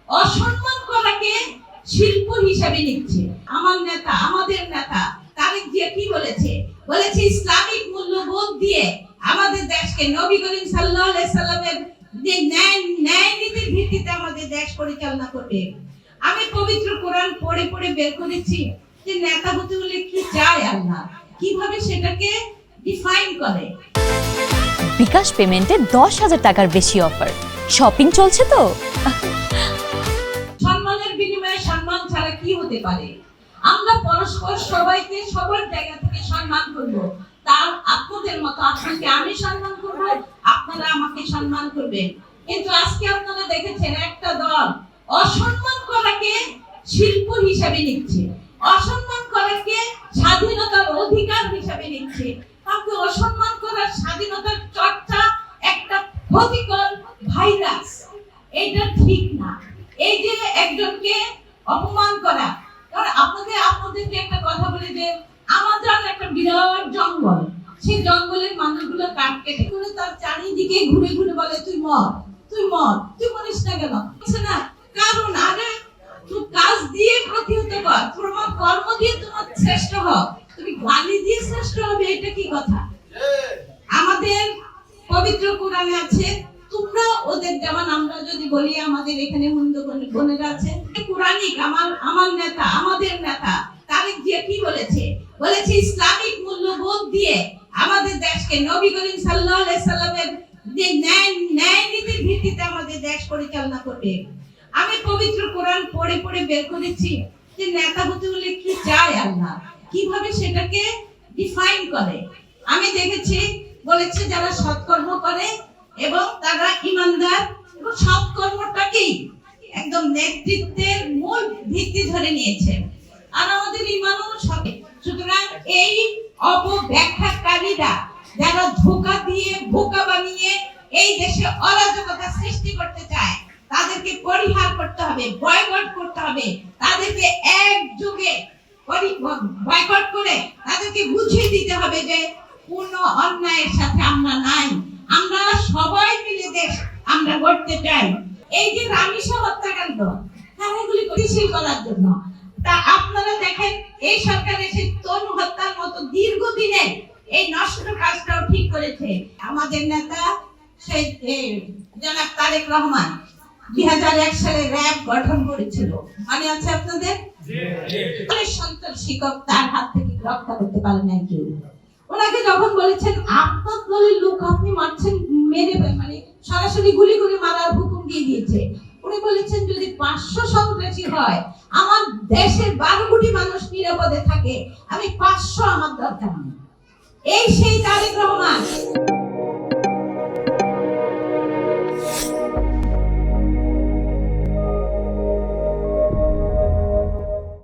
অসম্মান করাকে শিল্প হিসাবে নিচ্ছে। আমার নেতা, আমাদের নেতা তারেক জিয়া কি বলেছে? বলেছে ইসলামিক মূল্যবোধ দিয়ে আমাদের দেশকে নবী করিম সাল্লাল্লাহু আলাইহি সাল্লামের যে ন্যায় নীতির ভিত্তিতে আমাদের দেশ পরিচালনা করবে। আমি পবিত্র কোরআন পড়ে পড়ে বের করেছি যে নেতা হতে হলে কি চায় আল্লাহ, কিভাবে সেটাকে ডিফাইন করে। বিকাশ পেমেন্টে 10,000 টাকার বেশি অফার, শপিং চলছে তো। সম্মানের বিনিময়ে সম্মান ছাড়া কি হতে পারে? আমরা পরস্পর সবাইকে সবার জায়গা থেকে সম্মান করব। তার আপনাদের মতো আপনাকে আমি সম্মান করব, আপনারা আমাকে সম্মান করবেন। কিন্তু আজকে আপনারা দেখেছেন একটা দল অসম্মান করাকে শিল্প হিসাবে নিচ্ছে, অসম্মান করাকে স্বাধীনতার অধিকার হিসাবে নিচ্ছে। কাউকে অসম্মান করার স্বাধীনতার চর্চা একটা ক্ষতিকর ভাইরাস, এটা ঠিক না। এই যে একজনকে অপমান করা, কারণ আপনাদেরকে একটা কথা বলি যে আমাজন একটা বিরাট জঙ্গল, সেই জঙ্গলের মানুষগুলো কাঠ কেটে করে তার চারিদিকে ঘুরে ঘুরে বলে তুই মর, তুই মর, তুই মরিস না কেন? না, কারণ আরে তুই কাজ দিয়ে প্রতিহত কর, তোমার কর্ম দিয়ে তোমার শ্রেষ্ঠ হও, তুমি গালি দিয়ে শ্রেষ্ঠ হবে, এটা কি কথা? আমাদের পবিত্র কোরআনে আছে তোমরা ওদের, যেমন আমরা যদি বলি আমাদের এখানে হিন্দু বোনেরা আছে, কোরআনিক আমার নেতা, আমাদের নেতা তারেক জিয়া কি বলেছে? বলেছে ইসলামিক মূল্যবোধ দিয়ে আমাদের দেশকে নবী করিম সাল্লাল্লাহু আলাইহি সাল্লামের যে ন্যায় নীতির ভিত্তিতে আমাদের দেশ পরিচালনা করবে। আমি পবিত্র কোরআন পড়ে পড়ে বের করেছি যে নেতা হতে হলে কি চায় আল্লাহ, কিভাবে সেটাকে ডিফাইন করে। আমি দেখেছি বলেছে যারা সৎকর্ম করে এবং তারা ইমানদার, এবং সৎকর্মটাকেই একদম নেতৃত্বের মূল ভিত্তি ধরে নিয়েছে। আর আমাদের ইমানও সবে। সুতরাং এই অপব্যাখ্যাকারীরা যারা ধোঁকা দিয়ে বোকা বানিয়ে এই দেশে অরাজকতা সৃষ্টি করতে চায়, তাদেরকে পরিহার করতে হবে, বয়কট করতে হবে, তাদেরকে একযোগে বয়কট করে তাদেরকে বুঝিয়ে দিতে হবে যে পূর্ণ অন্যায়ের সাথে আমরা নাই, আমরা সবাই মিলে দেশ আমরা গড়তে চাই। এই যে রামিসা হত্যাকাণ্ড, এগুলি গতিশীল করার জন্য তা আপনারা দেখেন এই সরকার এসে তরুণ হত্যার মতো দীর্ঘদিনে এই নষ্ট কাজটাও ঠিক করেছে। আমাদের নেতা সেই জনাব তারেক রহমান 2001 সালে র‍্যাব গঠন করেছিল, মানে আছে আপনাদের? সন্ত্রাস শিক্ষক তার হাত থেকে রক্ষা করতে পারে নাই কেউ। ওনাকে যখন বলেছেন আপনার দলের লোক আপনি মারছেন, মেরে মানে সরাসরি গুলি করে মারার হুকুম দিয়ে দিয়েছে, উনি বলেছেন যদি 500 সন্ত্রাসী হয়, আমার দেশের 12 কোটি মানুষ নিরাপদে থাকে, আমি 500 আমার দরকার নেই। এই সেই